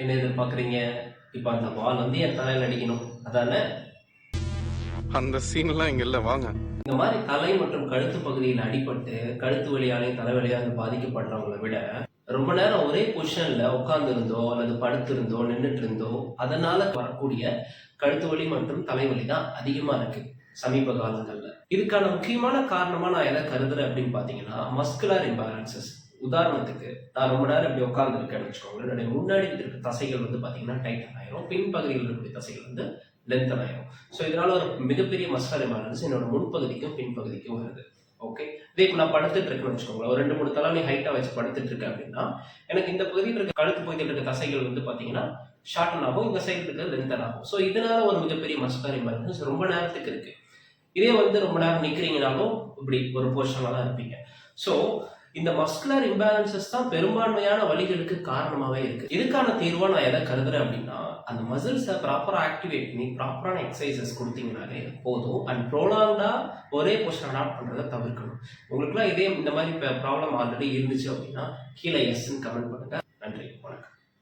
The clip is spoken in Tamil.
என்ன எதிர்பார்க்குறீங்க? இப்போ அந்த பால் வந்து என் தலையில் அடிக்கணும் அதானே? அந்த சீன்லாம் இங்க இல்ல, வாங்க. இந்த மாதிரி தலை மற்றும் கழுத்து பகுதியில் அடிபட்டு கழுத்து வலியாலையும் தலைவலியாலையும் பாதிக்கப்படுறவங்களை விட ரொம்ப நேரம் ஒரே பொசிஷன்ல உட்கார்ந்து இருந்தோ அல்லது படுத்திருந்தோ நின்றுட்டு இருந்தோ அதனால வரக்கூடிய கழுத்து வலி மற்றும் தலைவலி தான் அதிகமா இருக்கு சமீப காலங்கள்ல. இதுக்கான முக்கியமான காரணமா நான் எதை கருதுறேன் அப்படின்னு பாத்தீங்கன்னா மஸ்குலர் இம்பேலன்சஸ். உதாரணத்துக்கு நான் ரொம்ப நேரம் இப்படி உட்கார்ந்து இருக்கேன்னு வச்சுக்கோங்க, என்னுடைய முன்னாடி இருக்க தசைகள் வந்து பாத்தீங்கன்னா டைட்டன் ஆயிரும், பின்பகுதியில் இருக்கக்கூடிய தசைகள் வந்து லென்த்தன் ஆயிரும். ஸோ இதனால ஒரு மிகப்பெரிய மஸ்குலர் இம்பேலன்ஸ் என்னோட முன்பகுதிக்கும் பின்பகுதிக்கும் வருது. ஓகே, இதே இப்போ நான் படுத்துட்டு இருக்கேன்னு வச்சுக்கோங்களேன், ஒரு 2-3 தலைமை ஹைட்டா வச்சு படுத்துட்டு இருக்கேன் அப்படின்னா எனக்கு இந்த பகுதியில் இருக்க கழுத்து பகுதியில் இருக்க தசைகள் வந்து பாத்தீங்கன்னா ஷார்டன் ஆகும், இந்த சைடு இருக்கிறது லென்த்தன் ஆகும். ஸோ இதனால ஒரு மிகப்பெரிய மஸ்குலர் இம்பேலன்ஸ் ரொம்ப நேரத்துக்கு இருக்கு. இதே வந்து ரொம்ப நேரம் நிக்கிறீங்கனாலும் இப்படி ஒரு போர்ஷனாக தான் இருப்பீங்க. ஸோ இந்த மஸ்குலர் இம்பேலன்சஸ் தான் பெரும்பான்மையான வலிகளுக்கு காரணமாகவே இருக்கு. இதுக்கான தீர்வா நான் எதை கருதுறேன் அப்படின்னா அந்த மசில்ஸை ப்ராப்பராக ஆக்டிவேட் பண்ணி ப்ராப்பரான எக்ஸசைசஸ் கொடுத்தீங்கனாலே போதும். அண்ட் ப்ரோலாங்டா ஒரே பொசிஷன் அடாப்ட் பண்றதை தவிர்க்கணும். உங்களுக்குலாம் இதே இந்த மாதிரி ப்ராப்ளம் ஆல்ரெடி இருந்துச்சு அப்படின்னா கீழே எஸ்ன்னு கமெண்ட் பண்ணுங்க.